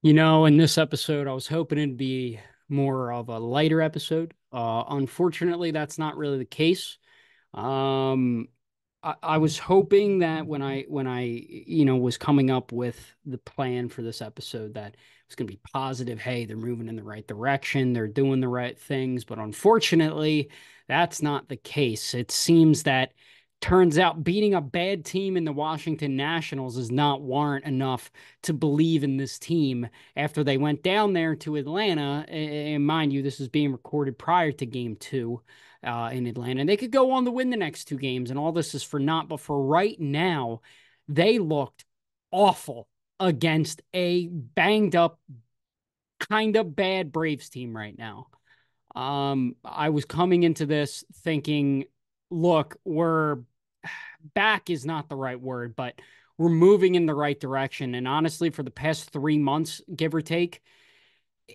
In this episode, I was hoping it'd be more of a lighter episode. Unfortunately, that's not really the case. Um, I was hoping that when I was coming up with the plan for this episode, that it was going to be positive. Hey, they're moving in the right direction. They're doing the right things. But unfortunately, that's not the case. It seems that turns out beating a bad team in the Washington Nationals is not warrant enough to believe in this team after they went down there to Atlanta. And mind you, this is being recorded prior to game 2 in Atlanta. And they could go on to win the next 2 games, and all this is for naught. But for right now, they looked awful against a banged up, kind of bad Braves team right now. I was coming into this thinking, look, we're back is not the right word, but we're moving in the right direction. And honestly, for the past 3 months, give or take,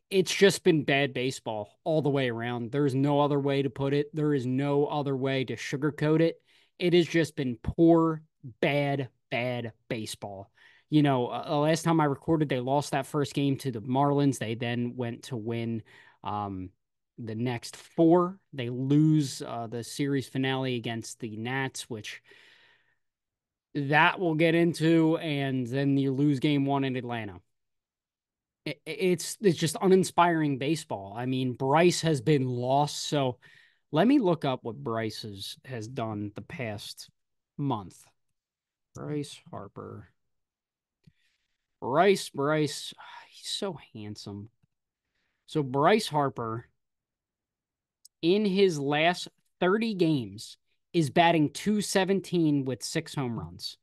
it's just been bad baseball all the way around. There's no other way to put it. There is no other way to sugarcoat it. It has just been poor, bad baseball. Last time I recorded, they lost that first game to the Marlins. They then went to win um, the next four. They lose the series finale against the Nats, which that we'll get into, and then you lose game 1 in Atlanta. It's just uninspiring baseball. I mean, Bryce has been lost. So let me look up what Bryce has done the past month. Bryce Harper. Bryce. He's so handsome. So Bryce Harper, in his last 30 games, is batting 217 with 6 home runs.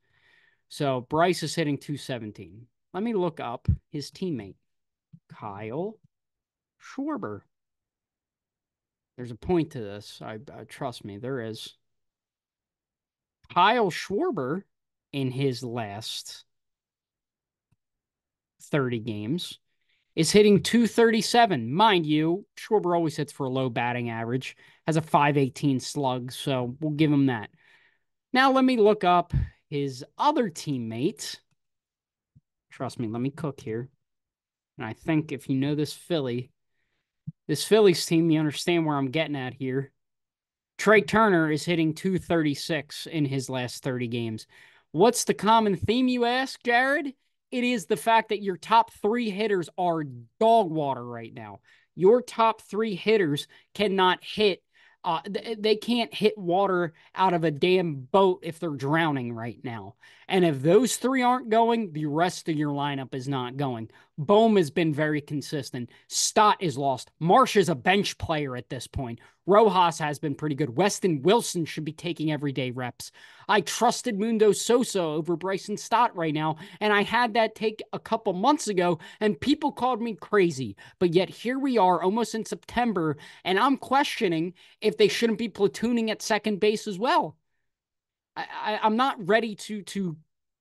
So Bryce is hitting 217. Let me look up his teammate, Kyle Schwarber. There's a point to this. I trust me, there is. Kyle Schwarber, in his last 30 games, is hitting 237. Mind you, Schwarber always hits for a low batting average, has a 518 slug, so we'll give him that. Now let me look up his other teammate. Trust me, let me cook here. And I think if you know this Phillies team, you understand where I'm getting at here. Trey Turner is hitting 236 in his last 30 games. What's the common theme, you ask, Jared? It is the fact that your top 3 hitters are dog water right now. Your top 3 hitters cannot hit. They can't hit water out of a damn boat if they're drowning right now. And if those 3 aren't going, the rest of your lineup is not going. Bohm has been very consistent. Stott is lost. Marsh is a bench player at this point. Rojas has been pretty good. Weston Wilson should be taking everyday reps. I trusted Mundo Sosa over Bryson Stott right now, and I had that take a couple months ago, and people called me crazy. But yet here we are, almost in September, and I'm questioning if they shouldn't be platooning at second base as well. I'm not ready to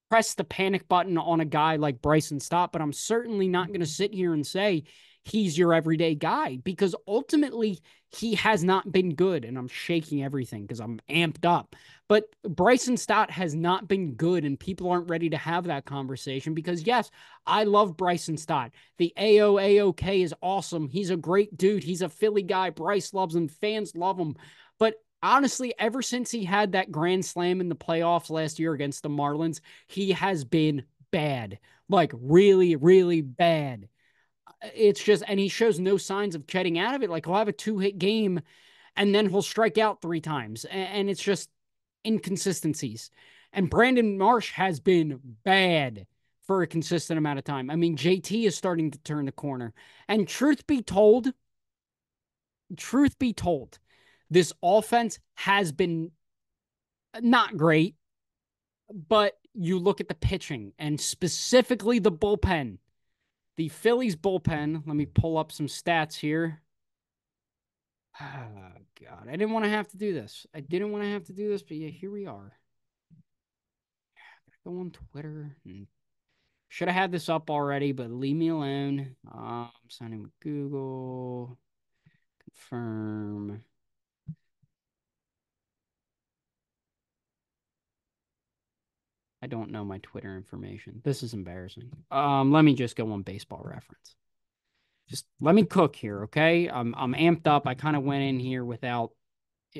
press the panic button on a guy like Bryson Stott, but I'm certainly not going to sit here and say he's your everyday guy because ultimately he has not been good. And I'm shaking everything because I'm amped up. But Bryson Stott has not been good, and people aren't ready to have that conversation because, yes, I love Bryson Stott. The AOAOK is awesome. He's a great dude. He's a Philly guy. Bryce loves him. Fans love him. But honestly, ever since he had that grand slam in the playoffs last year against the Marlins, he has been bad, like really, really bad. It's just, and he shows no signs of getting out of it. Like he'll have a 2-hit game and then he'll strike out 3 times. And it's just inconsistencies. And Brandon Marsh has been bad for a consistent amount of time. I mean, JT is starting to turn the corner. And truth be told, this offense has been not great, but you look at the pitching and specifically the bullpen. The Phillies bullpen, let me pull up some stats here. Oh, God, I didn't want to have to do this. I didn't want to have to do this, but yeah, here we are. Go on Twitter. Should have had this up already, but leave me alone. Signing with Google. Confirm. I don't know my Twitter information. This is embarrassing. Let me just go on Baseball Reference. Just let me cook here, okay? I'm amped up. I kind of went in here without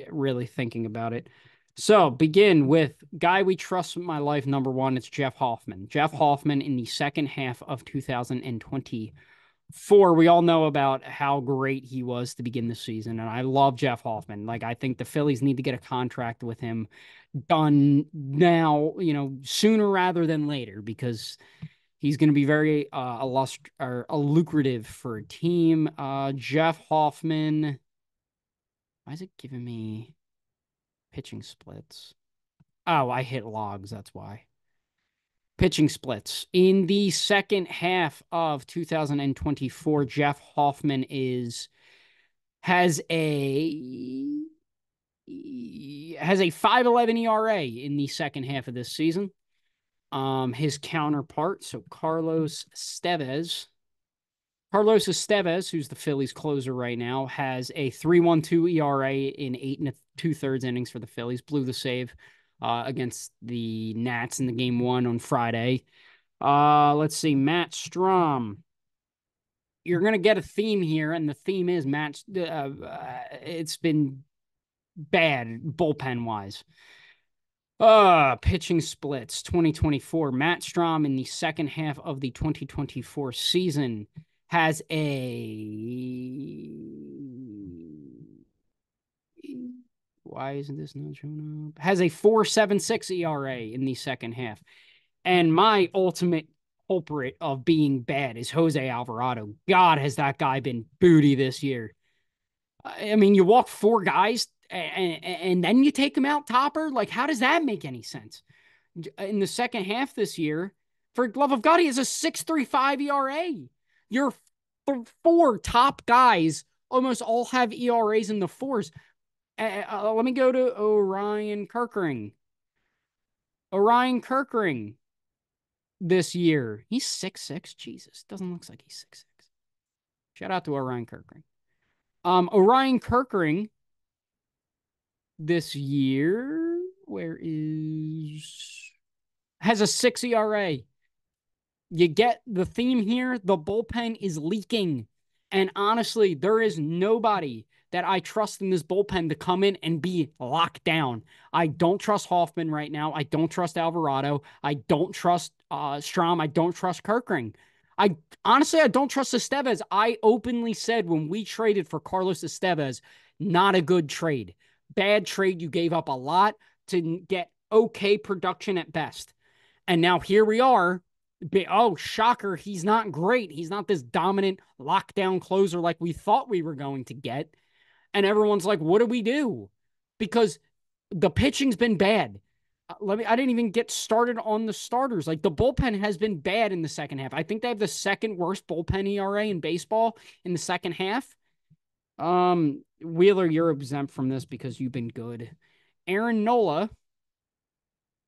really thinking about it. So begin with guy we trust with my life. Number one, it's Jeff Hoffman. Jeff Hoffman in the second half of 2024. We all know about how great he was to begin the season, and I love Jeff Hoffman. Like I think the Phillies need to get a contract with him done now, sooner rather than later, because he's going to be very lucrative for a team. Jeff Hoffman. Why is it giving me pitching splits? Oh, I hit logs. That's why. Pitching splits. In the second half of 2024, Jeff Hoffman has a has a 5.11 ERA in the second half of this season. His counterpart, so Carlos Estevez, who's the Phillies closer right now, has a 3.12 ERA in 8 2/3 innings for the Phillies. Blew the save against the Nats in the game one on Friday. Let's see, Matt Strom. You're gonna get a theme here, and the theme is Matt. It's been bad bullpen wise. Pitching splits 2024. Matt Strom in the second half of the 2024 season has why isn't this not showing up? Has a 4.76 ERA in the second half. And my ultimate culprit of being bad is Jose Alvarado. God, has that guy been booty this year. I mean, you walk four guys and then you take them out topper. Like, how does that make any sense? In the second half this year, for love of God, he has a 6.35 ERA. Your four top guys almost all have ERAs in the fours. Let me go to Orion Kirkering. Orion Kirkering this year. He's 6'6". Jesus, doesn't look like he's 6'6". Shout out to Orion Kirkering. Orion Kirkering this year, has a 6 ERA. You get the theme here. The bullpen is leaking. And honestly, there is nobody that I trust in this bullpen to come in and be locked down. I don't trust Hoffman right now. I don't trust Alvarado. I don't trust Strom. I don't trust Kirkering. I don't trust Estevez. I openly said when we traded for Carlos Estevez, not a good trade. Bad trade. You gave up a lot to get okay production at best. And now here we are. Oh, shocker. He's not great. He's not this dominant lockdown closer like we thought we were going to get. And everyone's like, what do we do? Because the pitching's been bad. I didn't even get started on the starters. Like the bullpen has been bad in the second half. I think they have the second worst bullpen ERA in baseball in the second half. Wheeler, you're exempt from this because you've been good. Aaron Nola,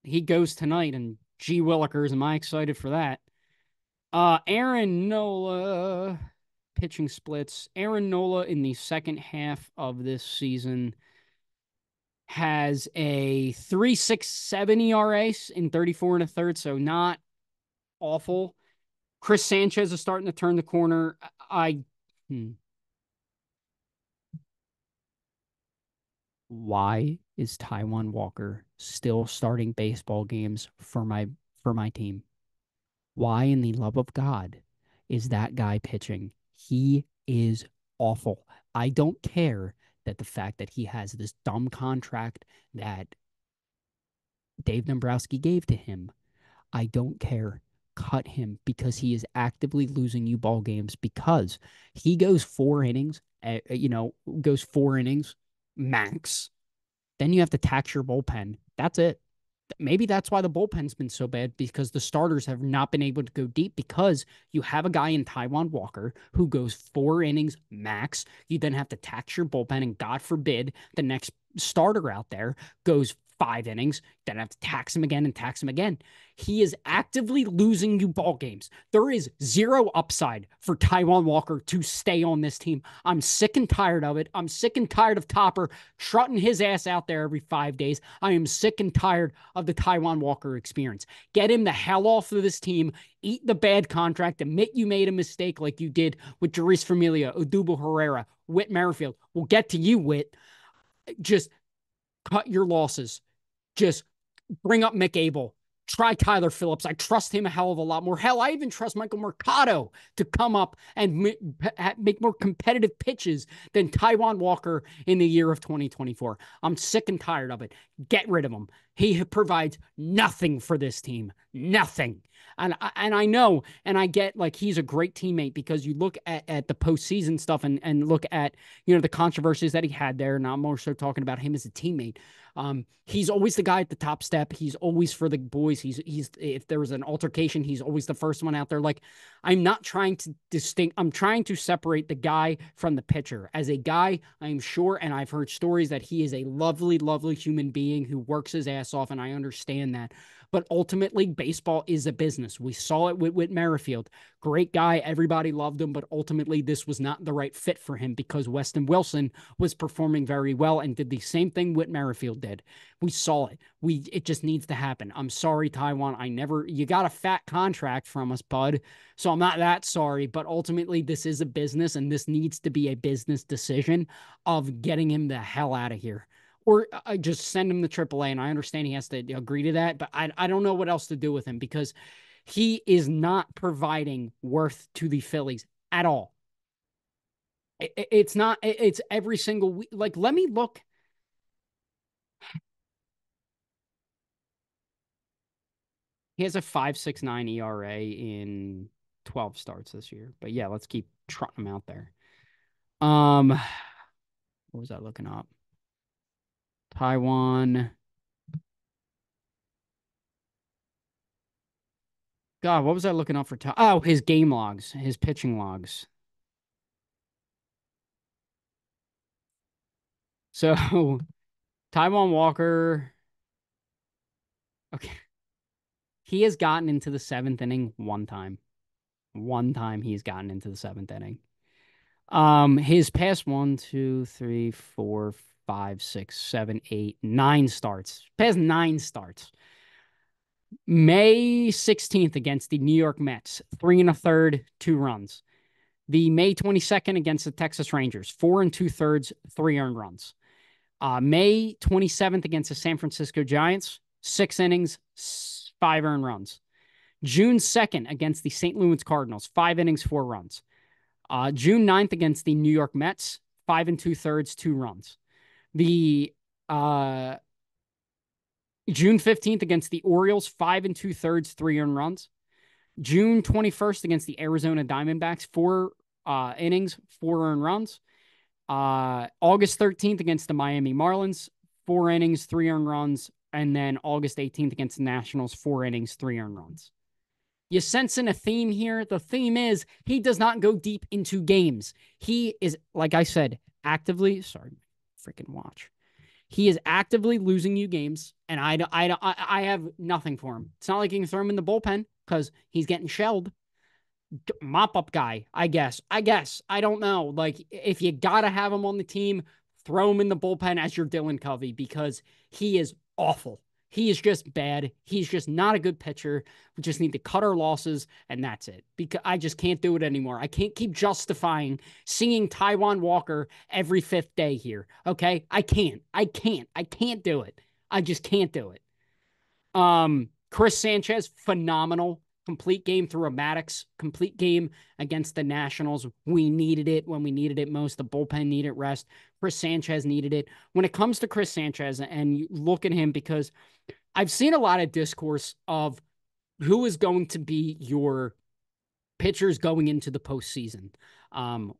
he goes tonight, and gee willikers, am I excited for that. Aaron Nola pitching splits. Aaron Nola in the second half of this season has a 3.67 ERA in 34 1/3, so not awful. Chris Sanchez is starting to turn the corner. Why is Taijuan Walker still starting baseball games for my team? Why in the love of God is that guy pitching? He is awful. I don't care that the fact that he has this dumb contract that Dave Dombrowski gave to him. I don't care. Cut him because he is actively losing you ball games because he goes 4 innings, goes 4 innings max. Then you have to tax your bullpen. That's it. Maybe that's why the bullpen's been so bad, because the starters have not been able to go deep because you have a guy in Taijuan Walker who goes 4 innings max. You then have to tax your bullpen, and God forbid the next starter out there goes 5 innings, then have to tax him again and tax him again. He is actively losing you ball games. There is zero upside for Taijuan Walker to stay on this team. I'm sick and tired of it. I'm sick and tired of Topper trotting his ass out there every 5 days. I am sick and tired of the Taijuan Walker experience. Get him the hell off of this team. Eat the bad contract. Admit you made a mistake like you did with Jeurys Familia, Odubel Herrera, Whit Merrifield. We'll get to you, Whit. Just cut your losses. Just bring up Mick Abel. Try Tyler Phillips. I trust him a hell of a lot more. Hell, I even trust Michael Mercado to come up and make more competitive pitches than Taijuan Walker in the year of 2024. I'm sick and tired of it. Get rid of him. He provides nothing for this team. Nothing. And I know, and I get like he's a great teammate because you look at the postseason stuff and look at, the controversies that he had there. And I'm more so talking about him as a teammate. He's always the guy at the top step. He's always for the boys. He's if there was an altercation, he's always the first one out there. Like, I'm not trying to I'm trying to separate the guy from the pitcher. As a guy, I'm sure, and I've heard stories that he is a lovely, lovely human being who works his ass off, and I understand that. But ultimately, baseball is a business. We saw it with Whit Merrifield. Great guy. Everybody loved him, but ultimately this was not the right fit for him because Weston Wilson was performing very well and did the same thing Whit Merrifield did. We saw it. It just needs to happen. I'm sorry, Taijuan. You got a fat contract from us, bud. So I'm not that sorry, but ultimately this is a business and this needs to be a business decision of getting him the hell out of here. Or just send him to AAA. And I understand he has to agree to that, but I don't know what else to do with him because he is not providing worth to the Phillies at all. It's not, it's every single week. Like, let me look. He has a 5.69 ERA in 12 starts this year. But yeah, let's keep trotting him out there. What was I looking up? Taijuan. God, what was I looking up for? Oh, his game logs, his pitching logs. So, Taijuan Walker. Okay. He has gotten into the 7th inning one time. One time he's gotten into the 7th inning. His past 1, 2, 3, 4, 5, 6, 7, 8, 9 starts. Past 9 starts. May 16th against the New York Mets, 3 1/3, 2 runs. The May 22nd against the Texas Rangers, 4 2/3, 3 earned runs. May 27th against the San Francisco Giants, 6 innings, 5 earned runs. June 2nd against the St. Louis Cardinals, 5 innings, 4 runs. June 9th against the New York Mets, 5 2/3, 2 runs. The June 15th against the Orioles, 5 2/3, 3 earned runs. June 21st against the Arizona Diamondbacks, 4 innings, 4 earned runs. August 13th against the Miami Marlins, 4 innings, 3 earned runs. And then August 18th against the Nationals, 4 innings, 3 earned runs. You sensing a theme here? The theme is he does not go deep into games. He is, like I said, actively, sorry, freaking watch. He is actively losing you games, and I have nothing for him. It's not like you can throw him in the bullpen because he's getting shelled. Mop-up guy, I guess. I don't know. Like, if you got to have him on the team, throw him in the bullpen as your Dylan Covey because he is awful. He is just bad. He's just not a good pitcher. We just need to cut our losses, and that's it. Because I just can't do it anymore. I can't keep justifying seeing Taijuan Walker every 5th day here. Okay? I can't do it. I just can't do it. Chris Sanchez, phenomenal. Complete game through a Maddox. Complete game against the Nationals. We needed it when we needed it most. The bullpen needed rest. Chris Sanchez needed it. When it comes to Chris Sanchez, and you look at him, because I've seen a lot of discourse of who is going to be your pitchers going into the postseason.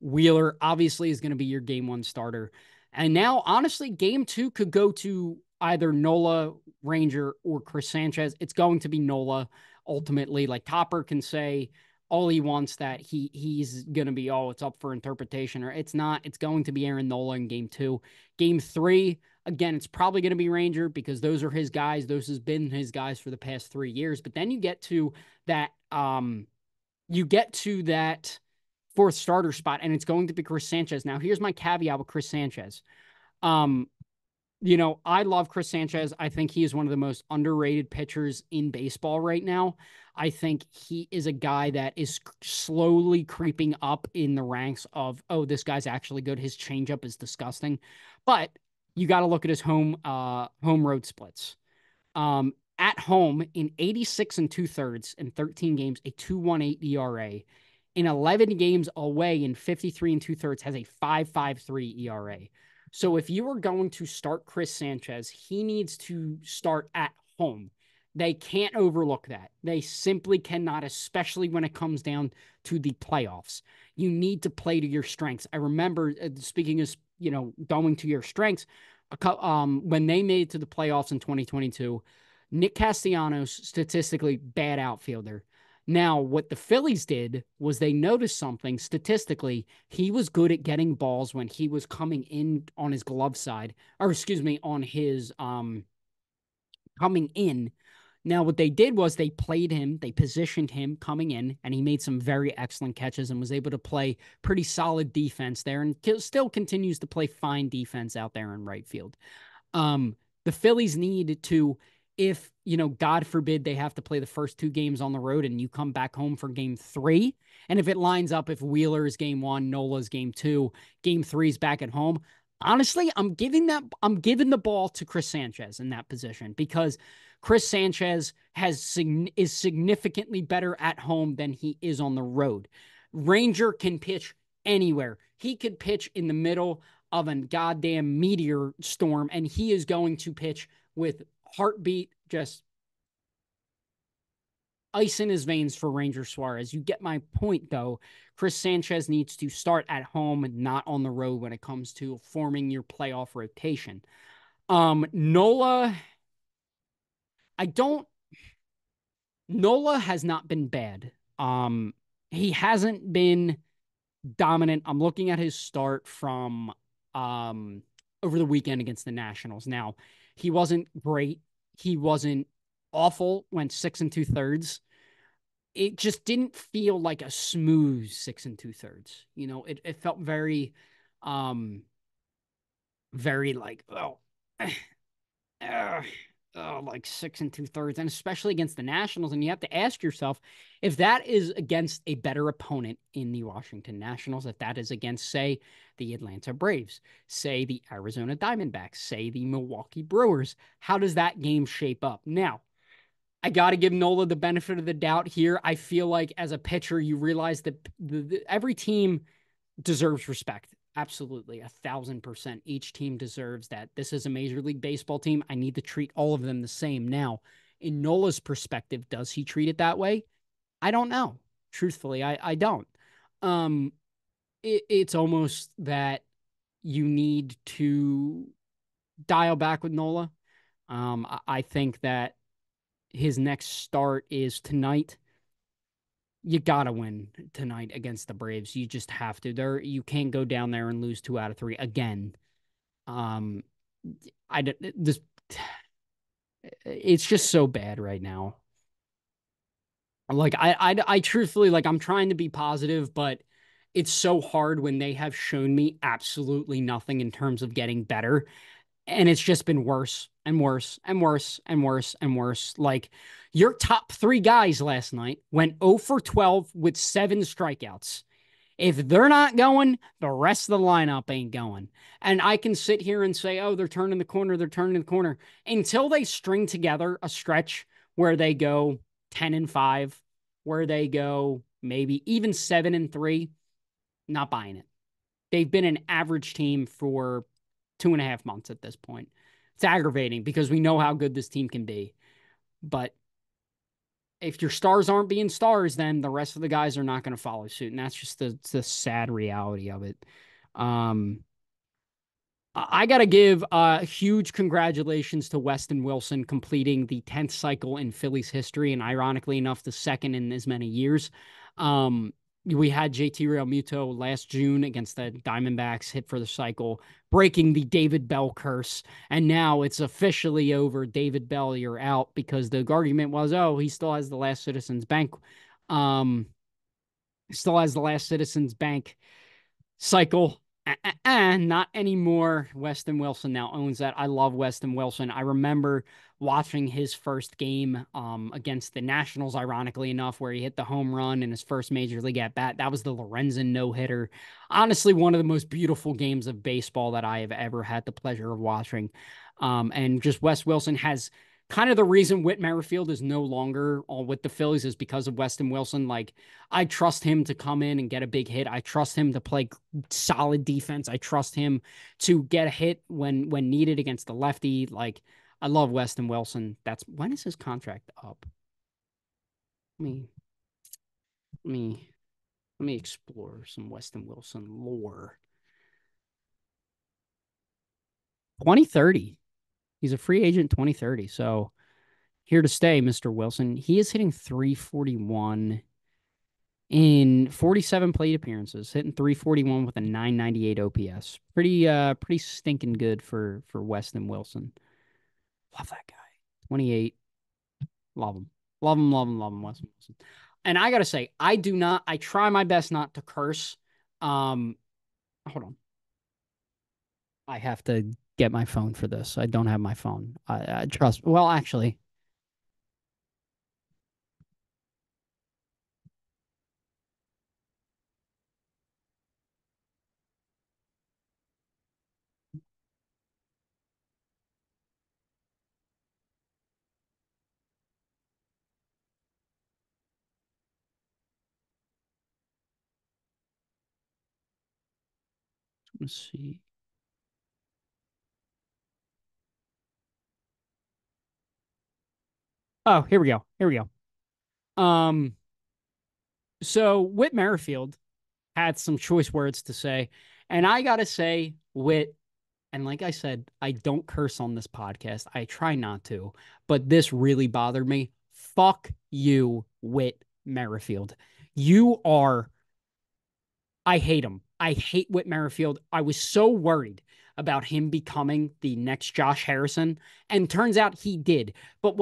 Wheeler obviously is going to be your game 1 starter. And now, honestly, game 2 could go to either Nola, Ranger, or Chris Sanchez. It's going to be Nola ultimately. Like, Topper can say all he wants that he's going to be, it's up for interpretation, or it's not. It's going to be Aaron Nola in game 2. Game 3, Again, it's probably going to be Ranger because those are his guys. Those has been his guys for the past 3 years. But then that you get to that fourth starter spot, and it's going to be Chris Sanchez. Now, here's my caveat with Chris Sanchez. Um, I love Chris Sanchez. I think he is one of the most underrated pitchers in baseball right now. I think he is a guy that is slowly creeping up in the ranks of, oh, this guy's actually good. His changeup is disgusting. But you got to look at his home road splits. At home in 86 and two-thirds in 13 games, a 2.18 ERA. In 11 games away in 53 and two-thirds has a 5.53 ERA. So if you are going to start Chris Sanchez, he needs to start at home. They can't overlook that. They simply cannot, especially when it comes down to the playoffs. You need to play to your strengths. I remember, speaking of, going to your strengths, when they made it to the playoffs in 2022, Nick Castellanos, statistically bad outfielder. Now, what the Phillies did was they noticed something statistically. He was good at getting balls when he was coming in on his glove side, or excuse me, on his coming in. Now, what they did was they played him, they positioned him coming in, and he made some very excellent catches and was able to play pretty solid defense there and still continues to play fine defense out there in right field. The Phillies need to, if, God forbid they have to play the first 2 games on the road and you come back home for game 3. And if it lines up, if Wheeler is game 1, Nola's game 2, game 3 is back at home. Honestly, I'm giving the ball to Chris Sanchez in that position because Chris Sanchez is significantly better at home than he is on the road. Ranger can pitch anywhere. He could pitch in the middle of a goddamn meteor storm, and he is going to pitch with heartbeat, just ice in his veins for Ranger Suarez. You get my point, though. Chris Sanchez needs to start at home and not on the road when it comes to forming your playoff rotation. Nola, I don't. Nola has not been bad. He hasn't been dominant. I'm looking at his start from over the weekend against the Nationals. Now, he wasn't great. He wasn't awful. Went 6 and two-thirds. It just didn't feel like a smooth 6 and two-thirds. It felt very, very like, like 6 and two-thirds, and especially against the Nationals. And you have to ask yourself if that is against a better opponent in the Washington Nationals, if that is against, say, the Atlanta Braves, say the Arizona Diamondbacks, say the Milwaukee Brewers. How does that game shape up? Now, I got to give Nola the benefit of the doubt here. I feel like as a pitcher, you realize that every team deserves respect. Absolutely. 1,000%. Each team deserves that. This is a Major League Baseball team. I need to treat all of them the same. Now, in Nola's perspective, does he treat it that way? I don't know. Truthfully, I don't. It's almost that you need to dial back with Nola. I think that his next start is tonight. You gotta win tonight against the Braves. You just have to. You can't go down there and lose 2 out of 3 again. It's just so bad right now. Like I truthfully, like, I'm trying to be positive, but it's so hard when they have shown me absolutely nothing in terms of getting better. And it's just been worse and worse and worse and worse and worse. Like, your top 3 guys last night went 0 for 12 with 7 strikeouts. If they're not going, the rest of the lineup ain't going. And I can sit here and say, oh, they're turning the corner, they're turning the corner. Until they string together a stretch where they go 10 and 5, where they go maybe even 7 and 3, not buying it. They've been an average team for 2.5 months at this point. It's aggravating because we know how good this team can be. But if your stars aren't being stars, then the rest of the guys are not going to follow suit. And that's just the sad reality of it. I got to give huge congratulations to Weston Wilson completing the 10th cycle in Phillies history, and ironically enough, the second in as many years. we had JT Realmuto last June against the Diamondbacks, hit for the cycle, breaking the David Bell curse. And now it's officially over. David Bell, you're out, because the argument was, oh, he still has the last Citizens Bank. Um, still has the last Citizens Bank cycle. Not anymore. Weston Wilson now owns that. I love Weston Wilson. I remember watching his first game against the Nationals, ironically enough, where he hit the home run in his first major league at bat. That was the Lorenzen no-hitter. Honestly, one of the most beautiful games of baseball that I have ever had the pleasure of watching. And just Wes Wilson has kind of the reason Whit Merrifield is no longer with the Phillies is because of Weston Wilson. Like, I trust him to come in and get a big hit. I trust him to play solid defense. I trust him to get a hit when needed against the lefty. Like, I love Weston Wilson. That's when is his contract up? Let me let me let me explore some Weston Wilson lore. 2030. He's a free agent 2030. So here to stay, Mr. Wilson. He is hitting 341 in 47 plate appearances, hitting 341 with a 998 OPS. Pretty stinking good for Weston Wilson. Love that guy. 28. Love him. Love him, love him, love him, Weston Wilson. And I gotta say, I try my best not to curse. Hold on. I have to get my phone for this. I don't have my phone. I trust. Well, actually, let's see. Oh, here we go. Here we go. So Whit Merrifield had some choice words to say. And I got to say, Whit, and like I said, I don't curse on this podcast. I try not to, but this really bothered me. Fuck you, Whit Merrifield. You are I hate him. I hate Whit Merrifield. I was so worried about him becoming the next Josh Harrison, and turns out he did. But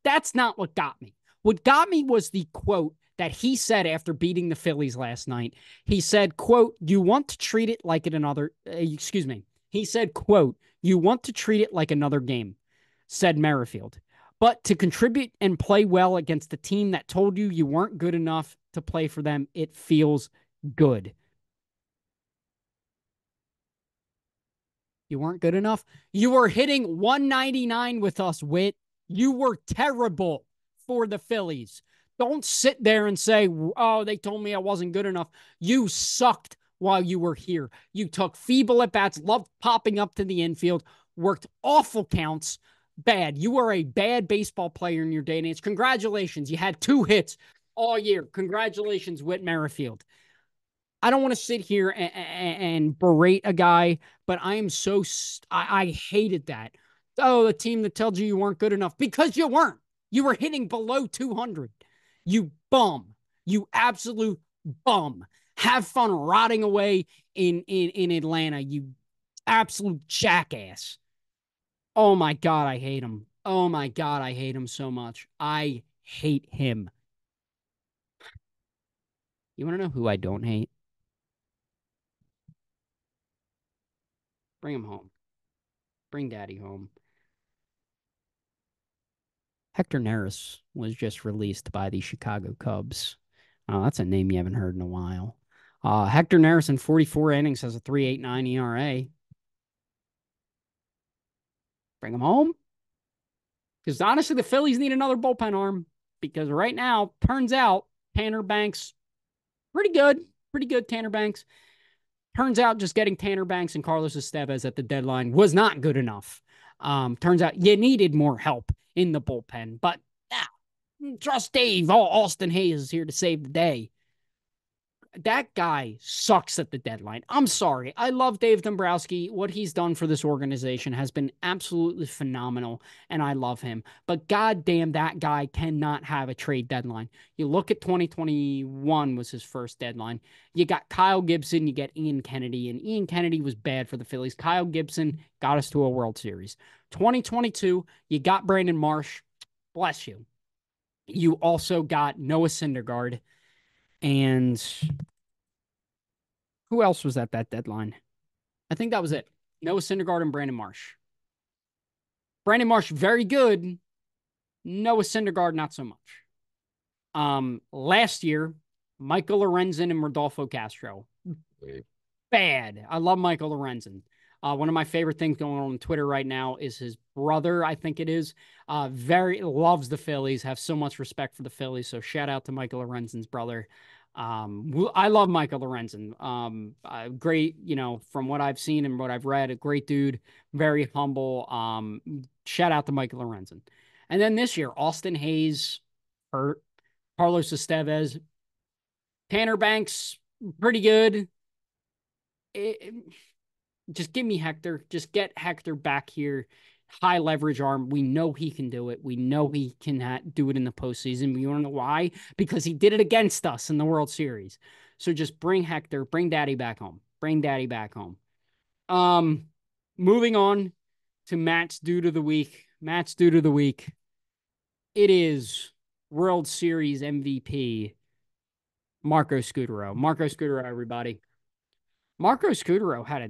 that's not what got me. What got me was the quote that he said after beating the Phillies last night. He said, quote, "You want to treat it like it another excuse me." He said, quote, "You want to treat it like another game," said Merrifield. But to contribute and play well against the team that told you you weren't good enough to play for them, it feels good. You weren't good enough. You were hitting 199 with us, Whit. You were terrible for the Phillies. Don't sit there and say, oh, they told me I wasn't good enough. You sucked while you were here. You took feeble at bats, loved popping up to the infield, worked awful counts. Bad. You were a bad baseball player in your day and age. Congratulations. You had 2 hits all year. Congratulations, Whit Merrifield. I don't want to sit here and berate a guy, but I am I hated that. Oh, the team that told you you weren't good enough because you weren't. You were hitting below 200. You bum. You absolute bum. Have fun rotting away in Atlanta. You absolute jackass. Oh my God, I hate him. Oh my God, I hate him so much. I hate him. You want to know who I don't hate? Bring him home. Bring daddy home. Hector Neris was just released by the Chicago Cubs. That's a name you haven't heard in a while. Hector Neris in 44 innings has a 3.89 ERA. Bring him home. Because honestly, the Phillies need another bullpen arm. Because right now, turns out Tanner Banks, pretty good. Pretty good, Tanner Banks. Turns out just getting Tanner Banks and Carlos Estevez at the deadline was not good enough. Turns out you needed more help in the bullpen. But trust Dave. Austin Hayes is here to save the day. that guy sucks at the deadline. I'm sorry. I love Dave Dombrowski. What he's done for this organization has been absolutely phenomenal, and I love him. But goddamn, that guy cannot have a trade deadline. You look at 2021 was his first deadline. You got Kyle Gibson, you get Ian Kennedy, and Ian Kennedy was bad for the Phillies. Kyle Gibson got us to a World Series. 2022, you got Brandon Marsh. Bless you. You also got Noah Syndergaard. And who else was at that deadline? I think that was it. Noah Syndergaard and Brandon Marsh. Brandon Marsh, very good. Noah Syndergaard, not so much. Last year, Michael Lorenzen and Rodolfo Castro. Bad. I love Michael Lorenzen. One of my favorite things going on Twitter right now is his brother, I think it is. Very loves the Phillies, have so much respect for the Phillies. So shout out to Michael Lorenzen's brother. I love Michael Lorenzen. Great, from what I've seen and what I've read, a great dude, very humble. Shout out to Michael Lorenzen. And then this year, Austin Hayes hurt, Carlos Estevez, Tanner Banks, pretty good. Just give me Hector. Just get Hector back here. High leverage arm. We know he can do it. We know he can do it in the postseason. We want to know why? Because he did it against us in the World Series. So just bring Hector. Bring Daddy back home. Bring Daddy back home. Moving on to Matt's Dude of the Week. Matt's Dude of the Week. It is World Series MVP Marco Scutaro. Marco Scutaro, everybody. Marco Scutaro had a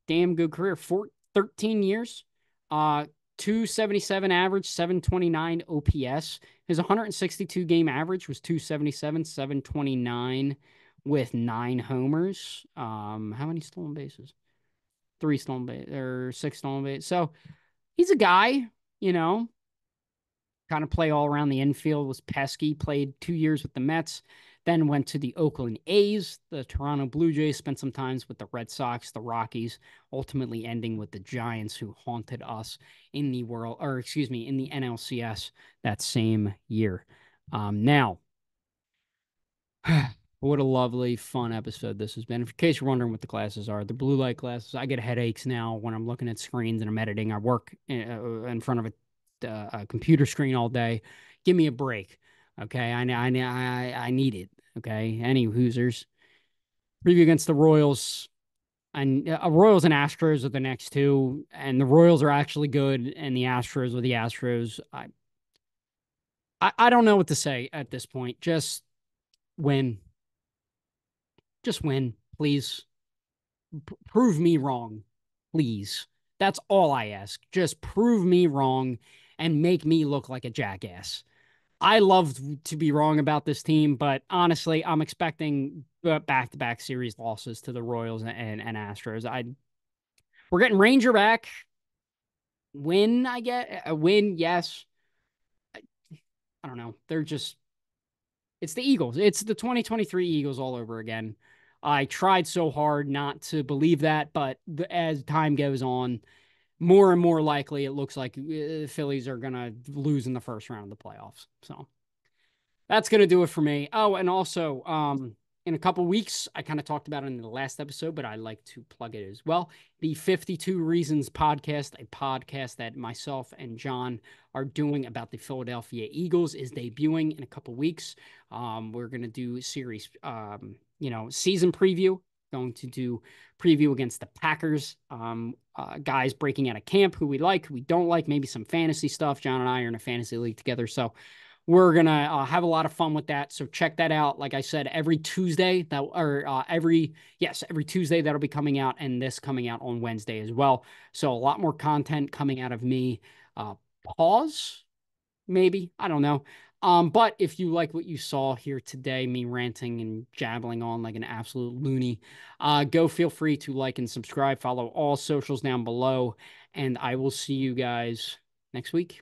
damn good career. 13 years. 277 average, 729 OPS. His 162 game average was 277, 729 with 9 homers. How many stolen bases? 3 stolen bases or 6 stolen bases. So he's a guy, kind of play all around the infield, was pesky, played 2 years with the Mets, then went to the Oakland A's, the Toronto Blue Jays, spent some times with the Red Sox, the Rockies, ultimately ending with the Giants, who haunted us in the in the NLCS that same year. Now, what a lovely, fun episode this has been. In case you're wondering what the glasses are, the blue light glasses. I get headaches now when I'm looking at screens and I'm editing. I work in front of a computer screen all day. Give me a break. Okay, I need it. Okay, any Hoosers preview against the Royals, and Royals and Astros are the next two, and the Royals are actually good, and the Astros are the Astros. I don't know what to say at this point. Just win. Just win, please. Prove me wrong, please. That's all I ask. Just prove me wrong and make me look like a jackass. I love to be wrong about this team, but honestly, I'm expecting back-to-back series losses to the Royals and Astros. We're getting Ranger back. Win, I get a win, yes. I don't know. It's the Eagles. It's the 2023 Eagles all over again. I tried so hard not to believe that, but as time goes on, more and more likely it looks like Phillies are going to lose in the first round of the playoffs. So that's going to do it for me. Oh, and also, in a couple weeks, I kind of talked about it in the last episode, but I like to plug it as well. The 52 Reasons podcast, a podcast that myself and John are doing about the Philadelphia Eagles, is debuting in a couple weeks. We're going to do series, season preview. Going to do preview against the Packers, guys breaking out of camp who we like, who we don't like, maybe some fantasy stuff. John and I are in a fantasy league together, so we're going to have a lot of fun with that. So check that out. Like I said, every Tuesday every Tuesday that'll be coming out, and this coming out on Wednesday as well. So a lot more content coming out of me. Pause, maybe, I don't know. But if you like what you saw here today, me ranting and jabbling on like an absolute loony, go feel free to like and subscribe, follow all socials down below, and I will see you guys next week.